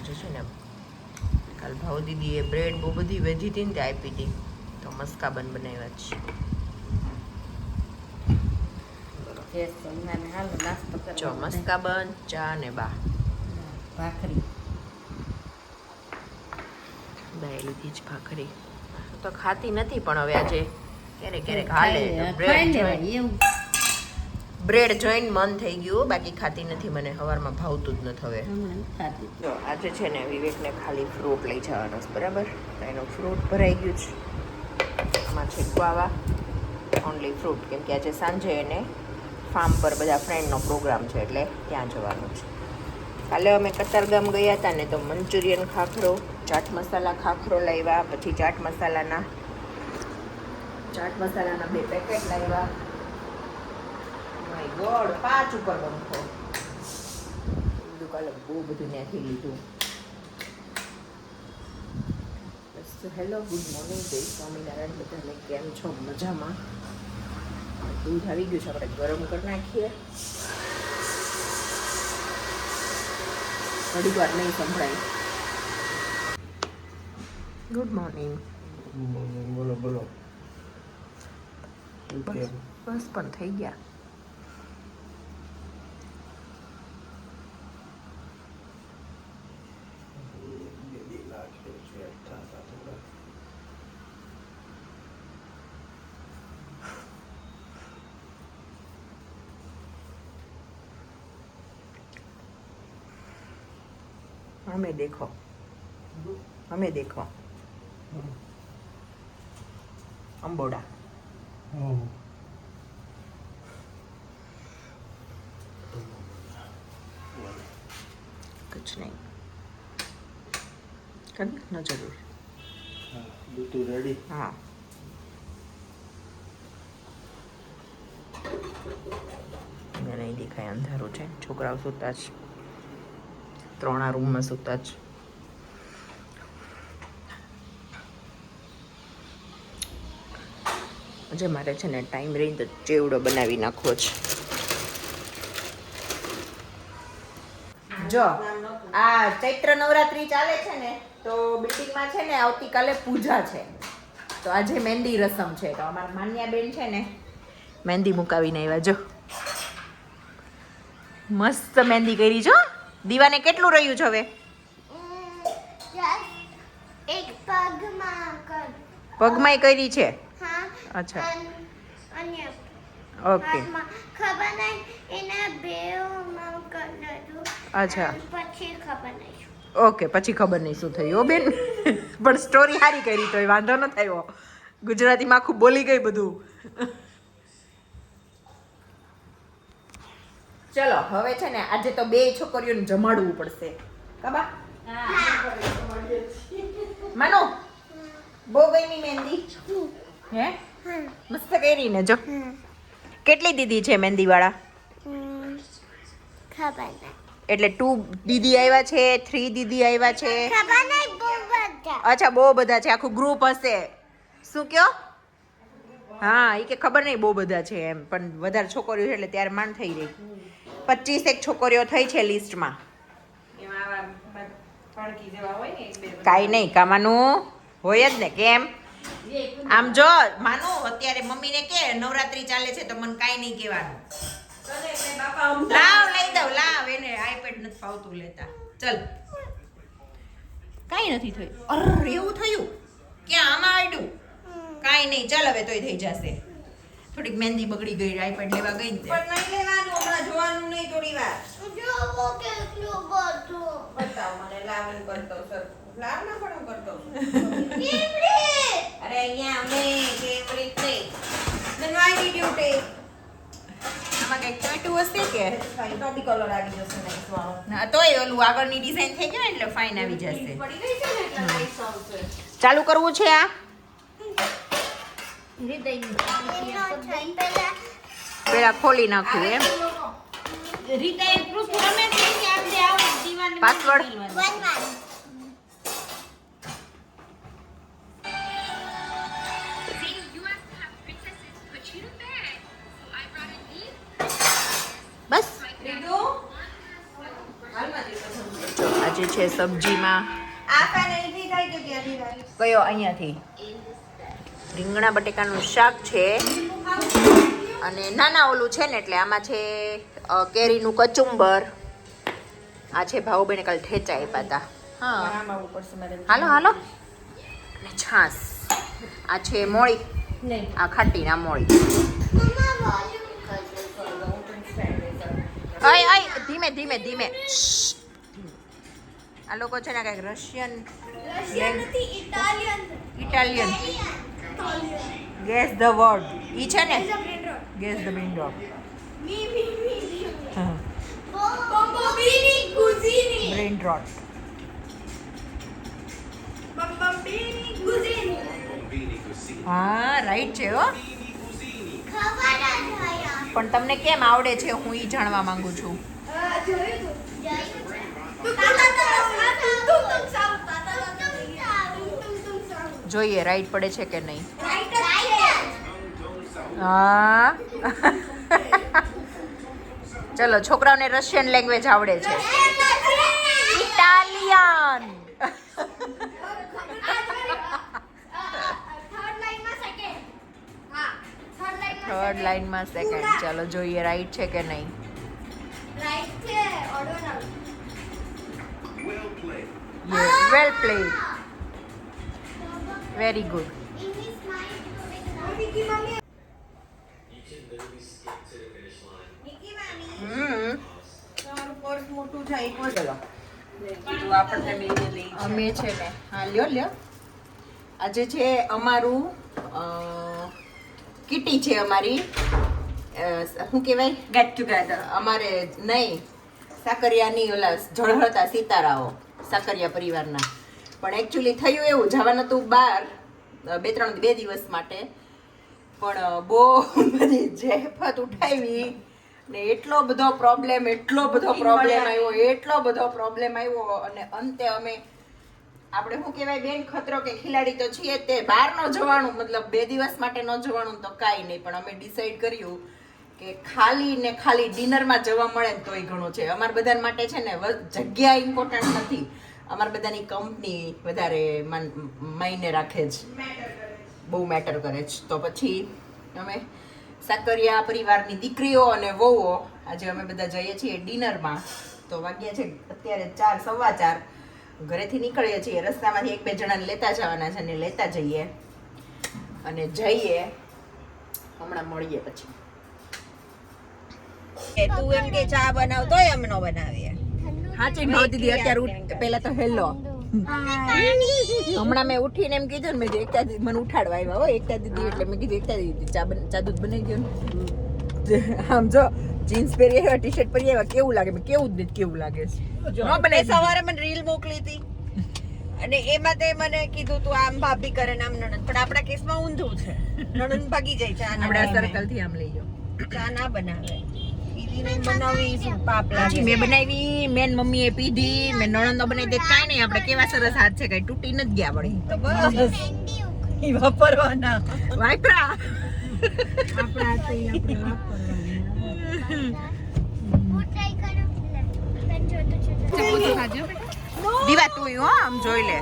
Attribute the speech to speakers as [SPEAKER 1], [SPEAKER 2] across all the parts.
[SPEAKER 1] આજે છે ને કાલ ભાવ દીદીએ બ્રેડ બહુ બધી વેજી હતી ને તે આપી હતી, તો મસ્કાબન બનાવ્યા છે. જો મસ્કાબન, ચા ને
[SPEAKER 2] ભાખરી
[SPEAKER 1] બાય લીધી જ ભાખરી તો ખાતી નથી, પણ હવે આજે ક્યારેક ક્યારેક હાલે. બ્રેડ જોઈને મન થઈ ગયું, બાકી ખાતી નથી, મને સવારમાં ભાવતું જ નથી હવે. જો આજે છે ને વિવેકને ખાલી ફ્રૂટ લઈ જવાનો છે, બરાબર? એનું ફ્રૂટ ભરાઈ ગયું છે. આમાં છે ગુઆવા, ઓનલી ફ્રૂટ, કેમ કે આજે સાંજે એને ફાર્મ પર બધા ફ્રેન્ડનો પ્રોગ્રામ છે, એટલે ત્યાં જવાનું છે. કાલે અમે કતારગામ ગયા હતા ને, તો મંચુરિયન ખાખરો, ચાટ મસાલા ખાખરો લાવ્યા, પછી ચાટ મસાલાના 2 પેકેટ લાવ્યા. માય ગોડ, 5 ઉપર બંકો બધું કાલે બહુ બધું ત્યાંથી લીધું. બસ તો હેલો, ગુડ મોર્નિંગ, જય સ્વામિનારાયણ. બધાને કેમ છો? મજામાં? દૂધ આવી ગયું છે, આપણે ગરમ કરી નાખીએ. થોડીક વાર નહીં સંભળાય. Good morning.
[SPEAKER 3] બોલો બોલો.
[SPEAKER 1] બસ પણ થઈ ગયા. हमें देखो, हमें देखो. अंबोड़ा कुछ नहीं करना जरूर.
[SPEAKER 3] તું રેડી?
[SPEAKER 1] हाँ, મને નહીં દેખાય, અંધારું છે. છોકરાઓ સૂતા જ, 3 રૂમમાં સૂતા જ. આજે મારે છે ને ટાઈમ રહી તો ચેવડો બનાવી નાખવો છે. જો આ ચૈત્ર નવરાત્રી ચાલે છે ને, તો બિલ્ડિંગમાં છે ને આવતીકાલે પૂજા છે, તો આજે મહેંદી રસમ છે. તો અમારા માન્યા બેન છે ને મહેંદી મુકાવીને આવ્યા. જો મસ્ત મહેંદી કરી છો. દીવાને કેટલું રહ્યું છે હવે?
[SPEAKER 4] એક
[SPEAKER 1] પગમાંય કરી છે?
[SPEAKER 4] હા.
[SPEAKER 1] અચ્છા,
[SPEAKER 4] અને
[SPEAKER 1] ઓકે.
[SPEAKER 4] ખબર નહીં, એને બે કર્યું.
[SPEAKER 1] અચ્છા,
[SPEAKER 4] પછી ખબર નહીં.
[SPEAKER 1] ઓકે, પછી ખબર નહીં શું થયું. ઓ બેન, પણ સ્ટોરી સારી કરી, તો વાંધો ન થયો. ગુજરાતીમાં આખું બોલી ગઈ બધું. ચલો હવે છે ને આજે તો 2 છોકરીઓને જમાડવું પડશે. કબા માનો બહુ ગઈ મહેંદી હે? મસ્ત કરી ને. જો કેટલી દીદી છે મહેંદી વાળા?
[SPEAKER 4] ખબર નહીં.
[SPEAKER 1] એટલે 2 દીદી આવ્યા છે, 3 દીદી આવ્યા છે?
[SPEAKER 4] ખબર નહીં, બહુ બધા.
[SPEAKER 1] અચ્છા, બહુ બધા છે, આખું ગ્રુપ હશે. શું કયો? હા, એ કે ખબર નહીં બહુ બધા છે એમ, પણ વધારે છોકરીઓ છે એટલે ત્યારે માંડ થઈ રહી. 25 એક છોકરીઓ થઈ છે લિસ્ટમાં. કાંઈ નહીં, કામાનું હોય જ ને. કેમ આમ જો માનું અત્યારે મમ્મીને કે નવરાત્રી ચાલે છે તો મને કાંઈ નહીં કહેવાનું. લાવ લઈ દઉં, લાવ. એને આઈપેડ નથી ફાવતું લેતા. ચલ, કાંઈ નથી થયું. અરે એવું થયું? ક્યાં આમાં આડ્યું? કાંઈ નહીં, ચાલ હવે તોય થઈ જશે. થોડીક મહેંદી બગડી ગઈ, આઈપેડ લેવા ગઈ ને. પણ નહીં લેવાનું, હમણાં જોવાનું નહીં થોડી વાર.
[SPEAKER 4] જોવો કેટલું બધું.
[SPEAKER 1] બતાવ મને, લાવ એમ કરતો સર. લાવ ના પણ હું કરતો.
[SPEAKER 4] કેવડી?
[SPEAKER 1] અરે અહીંયા અમે કેવી રીતે નનવાઈ ડ્યુટી આમાં કઈક ચોટું હશે કે ટોપી કલર આવી જશે નાઈસ વાળો. ના તોય ઓલું આગળની ડિઝાઇન થઈ ગઈ એટલે ફાઇન આવી જશે. પડી ગઈ છે ને એટલે નાઈસ આવશે. ચાલુ કરવું છે આ? પેલા ખોલી નાખું એમ. પાસવર્ડ બસ. જે છે સબ્જીમાં કયો અહીંયાથી રીંગણા બટેકાનું શાક છે અને નાના ઓલું છે ને એટલે આમાં છે કેરીનું કચુંબર. આ છે ભાઉબેને કાલ ઠેચા આપ્યા હતા. હા હાલો હાલો. અને છાસ. આ છે મોળી. આ ખાટી ના મોળી. અય ધીમે ધીમે ધીમે. આ લોકો છે ને કઈક Russian Italian guess the word ઈ છે ને guess the window. Brain rot. હા રાઈટ છે હો. પણ તમને કેમ આવડે છે હું ઈ જાણવા માંગુ છું. જોઈએ રાઈટ પડે છે કે નહીં. હા ચલો છોકરાઓને રશિયન લેંગ્વેજ આવડે છે. ઇટાલિયન. થર્ડ લાઈનમાં સેકન્ડ. ચાલો જોઈએ રાઈટ છે કે નહીં. વેલ પ્લેડ. Very good. અમે છે ને હા લ્યો. આજે છે અમારું કિટી છે અમારી. શું કહેવાય ગેટ ટુગેધર. અમારે નહીં સાકરિયાની ઓલા ઝળહળતા સિતારાઓ સાકરિયા પરિવારના. પણ એકચ્યુઅલી થયું એવું જવાનું હતું બહાર 2 દિવસ માટે. પણ બહુ બધી જહેફત ઉઠાવી ને એટલો બધો પ્રોબ્લેમ આવ્યો અને અંતે અમે આપણે શું કહેવાય બેન ખતરો કે ખિલાડી તો છીએ તે બહાર ન જવાનું મતલબ 2 દિવસ માટે ન જવાનું તો કાંઈ નહીં. પણ અમે ડિસાઈડ કર્યું કે ખાલી ને ખાલી ડિનરમાં જવા મળે ને તોય ઘણું છે. અમારા બધા માટે છે ને જગ્યા ઇમ્પોર્ટન્ટ નથી. અમારા બધાની કંપની વધારે માયને રાખે છે, બહુ મેટર કરે છે. તો પછી અમે સાકરિયા પરિવારની દીકરીઓ અને વહુઓ આજે અમે બધા જઈએ છીએ ડિનરમાં. તો વાગ્યા છે અત્યારે 4 સવા 4. ઘરેથી નીકળીએ છીએ. રસ્તામાંથી 1-2 જણાને લેતા જવાના છે ને લેતા જઈએ અને જઈએ. હમણાં મળીએ પછી. તું એમ કે ચા બનાવ તોય અમે ન બનાવીએ. હાચી ભાવ દીદી અત્યારે પહેલા તો હેલો. હમણાં મેં ઉઠીને એમ કીધું ને મેં એકતા દીદી મને ઉઠાડવા આવ્યા હો એકતા દીદી. એટલે મેં કીધું એકતા દીદી ચા દૂધ બનાવી ગયો ને. આમ જો જીન્સ પહેરી આવ્યા ટી-શર્ટ પહેરી આવ્યા કેવું લાગે. મેં કેવું જ કેવું લાગે છે. ન બને. સવારે મને રીલ મોકલી હતી અને એમાં તે મને કીધું તું આમ ભાભી કરે ને આમ નણંદ. પણ આપણા કેસમાં ઊંધું છે. નણંદ ભાગી જાય ચા. આપણે સર્કલ થી આમ લઈ જાઓ. ચા ના બનાવે. મેં બનાવી. મેન મમ્મીએ પીધી. મેં નણંદો બનાવી દે. કાંઈ નહીં. આપણે કેવા સરસ હાથ છે કઈ તૂટી નથી ગયા વળી. તો બસ વાપરવાના વાપરા આપણા હાથે આપણે વાપરવાના. દીવા તું હો આમ જોઈ લે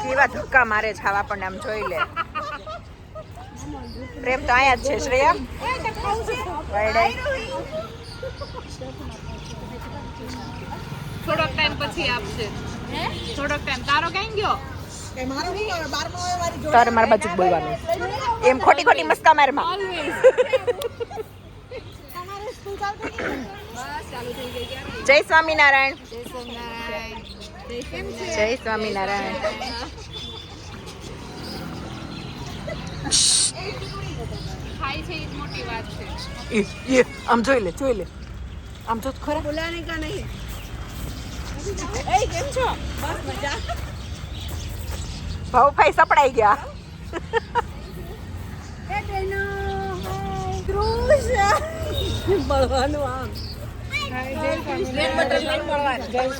[SPEAKER 1] કેવા ધક્કા મારે છે આપણને. આમ જોઈ લે. પ્રેમ તો આયા જ છે શ્રેયા.
[SPEAKER 2] થોડોક ટાઈમ પછી આપશે. થોડોક ટાઈમ. તારો ક્યાં ગયો?
[SPEAKER 1] તારે મારા બાજુ બોલવાનું એમ ખોટી ખોટી મસ્કા મારમાં. જય સ્વામિનારાયણ. જય સ્વામિનારાયણ.
[SPEAKER 2] ખાઈ છે એ જ મોટી વાત છે.
[SPEAKER 1] આમ જોઈ લે આમ જો ખરા.
[SPEAKER 2] બોલાને કા નહીં. એ કેમ છો? બસ મજા.
[SPEAKER 1] ભાઈ સપડાઈ ગયા.
[SPEAKER 2] એ બેનો ક્રુશ મળવાનું આમ.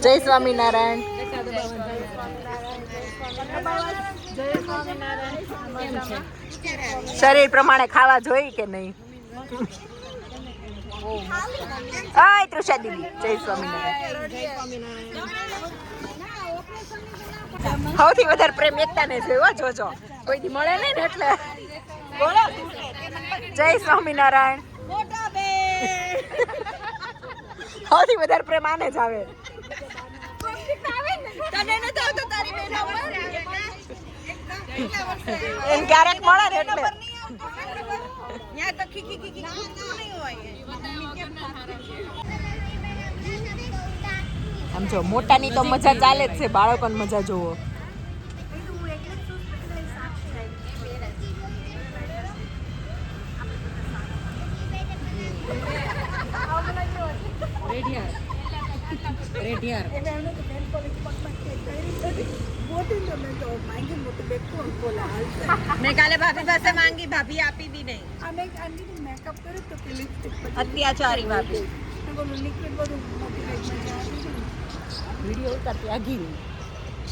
[SPEAKER 1] જય સ્વામિનારાયણ. શરીર પ્રમાણે ખાવા જોઈએ કે નહીં? હાય તૃષા દીદી જય સ્વામિનારાયણ સૌથી વધારે પ્રેમ એકતા ને જોયો જોજો કોઈથી મળે નહીં ને એટલે બોલો જય સ્વામિનારાયણ સૌથી વધારે પ્રેમ આને જ આવે એમ ક્યારેક મળે ને એટલે આમ જો મોટાની તો મજા ચાલે જ છે બાળકોને મજા જોવો મેં કાલે ભાભી પાસે માંગી ભાભી આપી દી નહીં અત્યાચારી ભાભી વિડીયો ઉતારતી આગી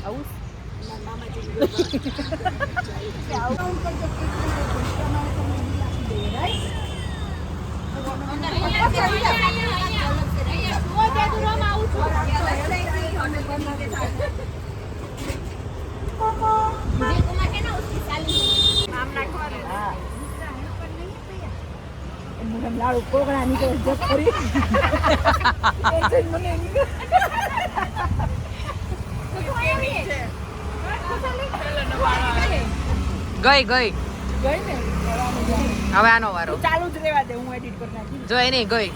[SPEAKER 1] આવું લાડુ કોગળા નીકળે જપ કરી ગઈ ને હવે આનો વારો ચાલુ જ રહેવા દે હું એડિટ કરી નાખી જો એ નહીં ગઈ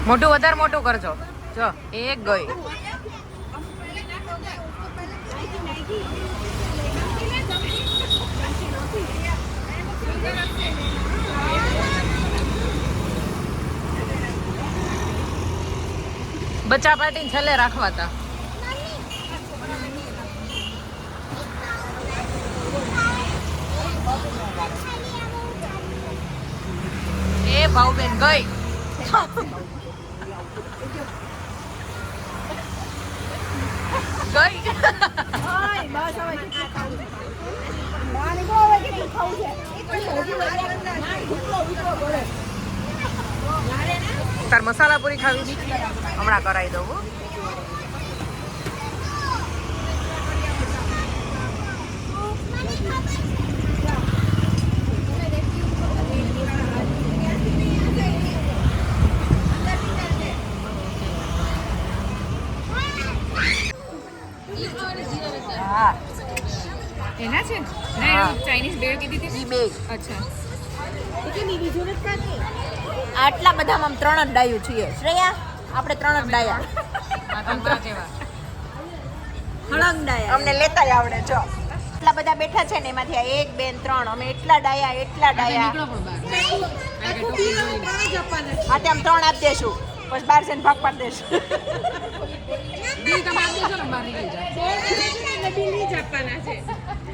[SPEAKER 1] મોટું વધારે મોટું કરજો જો એક ગઈ બચ્ચા પાર્ટી છેલ્લે રાખવા હતા એ ભાવબેન ગઈ તાર મસાલા પૂરી ખાવી હમણાં કરાવી દઉં
[SPEAKER 2] એના છે ચાઇનીઝ બેડ કીધી હતી
[SPEAKER 1] બે
[SPEAKER 2] અચ્છા
[SPEAKER 1] આટલા બધામાં આમ 3 જ ડાયું છીએ શ્રેયા આપણે 3 જ ડાયા હળંગ ડાયા અમને લેતા આવડે જો એટલા બધા બેઠા છે ને એમાંથી 1 2 3 અમે એટલા ડાયા હા તે આમ 3 આપી દેશું પછી બહાર જઈને ભાગ પાડી દેશું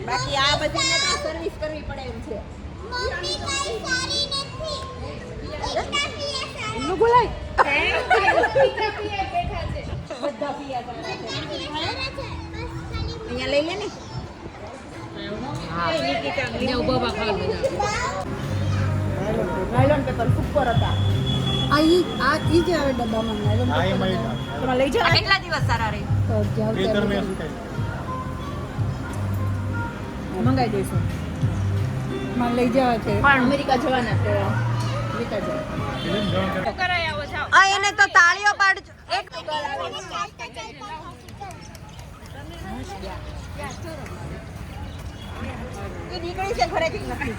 [SPEAKER 1] બાકી આ બધી સર્વિસ કરવી પડે એમ છે
[SPEAKER 4] મમ્મી કઈ સારી નથી
[SPEAKER 1] એમનું બોલાય અહીંયા લઈ લે ને નાયલોન પેપર સુપર હતા
[SPEAKER 2] આ ઈ જ આવે ડબ્બામાં
[SPEAKER 1] તમે લઈ જાવ કેટલા દિવસ સારા રહે
[SPEAKER 2] મંગાઈ દઈશું મને લઈ જવા છે
[SPEAKER 1] પણ અમેરિકા જવાના છે લેતા જાવ આ એને તો તાળીઓ પાડજો એક એ નીકળી છે ઘરેથી નથી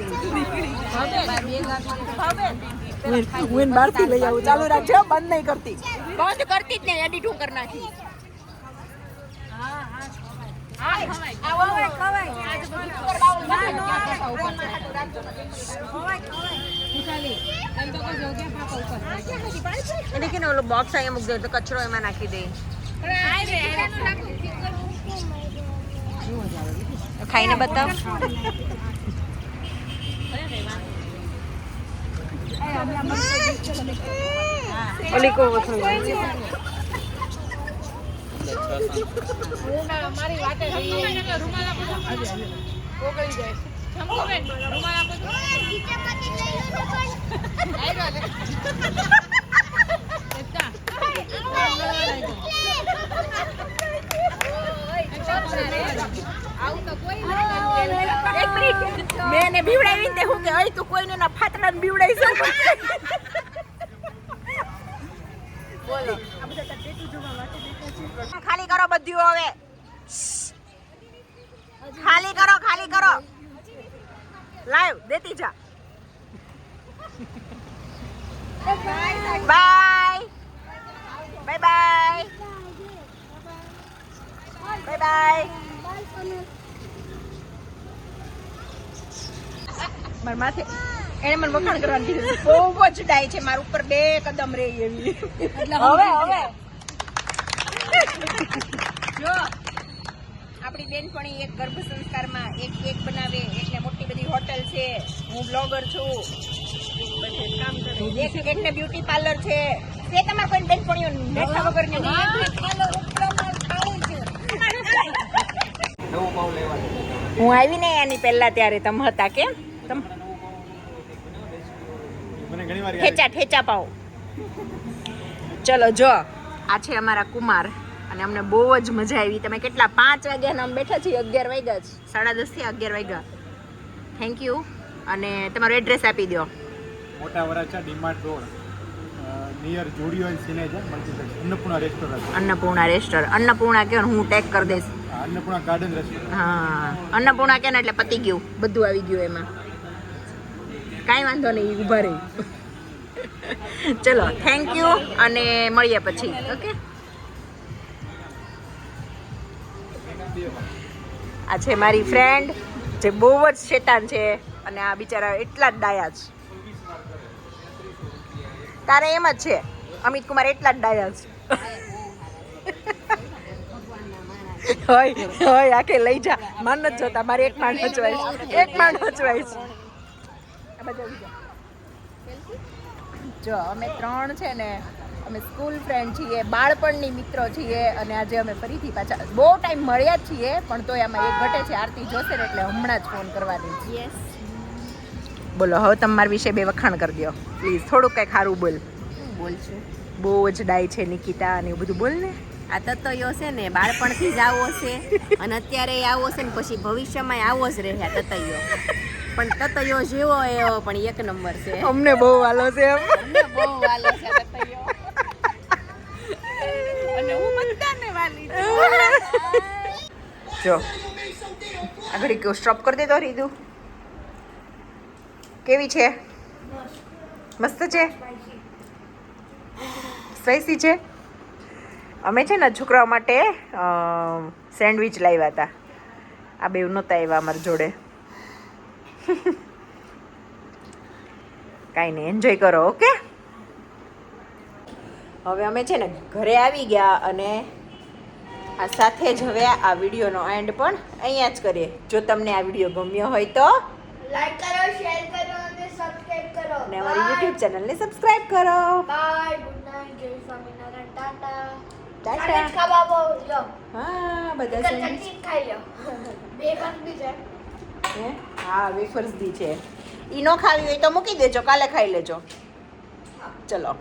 [SPEAKER 1] હું બહારથી લઈ આવું ચાલુ રાખજો બંધ નહીં કરતી બંધ કરતી જ નહીં એડિટ હું કરી નાખી એને કે ઓલો બોક્સ અહીંયા મૂકી દે તો કચરો એમાં નાખી દે ખાઈને બતાવ ઓલી કો વથું
[SPEAKER 2] મારી વાતે રૂમાલ આપો તો ઓગળી જાય શંકુબેન રૂમાલ આપો તો
[SPEAKER 4] ગીતામાંથી લઈ લો ને પણ
[SPEAKER 2] આવ્યો લે એતા આવું તો કોઈ
[SPEAKER 1] એક મિનિટ મેં ને બીવડાવી ને હું કે અય તું કોઈને ના ફાતડાને બીવડાઈ છે બોલો આ બધા તાર પેટું જોવા માટે બેઠા છે ખાલી કરો બધું હવે ખાલી કરો લાઈવ દેતી જા બાય બાય બાય બાય મારા માથે એને મને વખાણ કરવાનું કીધું બહુ જ ડાય છે મારા ઉપર 2 કદમ રે એવી એટલે હવે જો આપણી બેનપણી એક ગર્ભ સંસ્કારમાં એક કેક બનાવે એકને મોટી બધી હોટલ છે હું બ્લોગર છું બધે કામ કરું એક એકને બ્યુટી પાર્લર છે તે તમાર કોઈ બેનપણીઓ બેઠા વગર ને હું આવી ને એની પહેલા ત્યારે તમે હતા કેમ તમ ઠેચા પાવ ચલો જો આ છે અમારા કુમાર અને અમને બહુ જ મજા આવી તમે કેટલા 5 વાગ્યા અમે બેઠા છીએ 11 વાગ્યા જ 10:30 થી 11 વાગ્યા થેન્ક યુ અને તમારું એડ્રેસ આપી દો
[SPEAKER 5] Mota Varachha DMart road near Zudio and સિનેજા મલ્ટીપ્લેક્સ અન્નપૂર્ણા રેસ્ટોરન્ટ
[SPEAKER 1] અન્નપૂર્ણા કે હું ટેગ કરી દઈશ
[SPEAKER 5] અન્નપૂર્ણા ગાર્ડન રેસ્ટોરન્ટ
[SPEAKER 1] હા અન્નપૂર્ણા કે ને એટલે પતી ગયું બધું આવી ગયું એમાં કાંઈ વાંધો નહીં ઊભા રહી ચલો થેન્ક યુ અને મળીએ પછી ઓકે આ છે મારી ફ્રેન્ડ જે બહુ જ શેતાન છે અને આ બિચારા એટલા જ ડાયા છે તારે એમ જ છે અમિત કુમાર એટલા જ ડાયા છે હોય આખે લઈ જા માન નથી જોતા મારે એક માણ હચવાઈશ જો અમે 3 છે ને અમે સ્કૂલ ફ્રેન્ડ છીએ બાળપણની મિત્રો છીએ અને આજે અમે ફરીથી પાછા બહુ ટાઈમ મળ્યા જ છીએ પણ તોય આમાં એક ઘટે છે આરતી જોશે ને એટલે હમણાં જ ફોન કરવાની છે યસ બોલો હવે તમે મારા વિશે 2 વખાણ કરી દો પ્લીઝ થોડુંક કંઈક સારું બોલ
[SPEAKER 6] બોલશું
[SPEAKER 1] બહુ જ ડાય છે નિકિતા અને એવું બધું બોલ ને
[SPEAKER 6] આ તતયો છે ને બાળપણથી જ આવો છે અને અત્યારે આવો છે ને પછી ભવિષ્યમાં આવો જ રહે આ તતયો પણ તતયો જેવો એવો પણ 1 નંબર છે
[SPEAKER 1] અમને બહુ વાલો છે એમ
[SPEAKER 6] અમને બહુ વાલો છે આ તતયો અને હું બધાને વાલી છું
[SPEAKER 1] જો આગળ કેવો સ્ટોપ કરી દેતો રીધું કેવી છે મસ્ત છે સ્પાઈસી છે અમે છે ને છોકરાઓ માટે સેન્ડવિચ લાવ્યા હતા આ બે નહોતા આવ્યા અમારી જોડે કાંઈ નહીં એન્જોય કરો ઓકે હવે અમે છે ને ઘરે આવી ગયા અને આ સાથે જ હવે આ વિડીયોનો એન્ડ પણ અહીંયા જ કરીએ જો તમને આ વિડીયો ગમ્યો હોય તો
[SPEAKER 4] લાઈક કરો શેર કરો અને સબસ્ક્રાઇબ કરો
[SPEAKER 1] અને અમારી યુટ્યુબ ચેનલને સબસ્ક્રાઇબ કરો
[SPEAKER 4] બાય ગુડ નાઇટ જય સ્વામિનારાયણ ટાટા
[SPEAKER 1] ટાટા
[SPEAKER 4] ખાવા લો
[SPEAKER 1] હા બધા સેન્ડવિચ
[SPEAKER 4] ચટણી ખાઈ લો બેકન બી છે
[SPEAKER 1] હે હા વેફર્સ બી છે ઈ નો ખાવી હોય તો મૂકી દેજો કાલે ખાઈ લેજો ચલો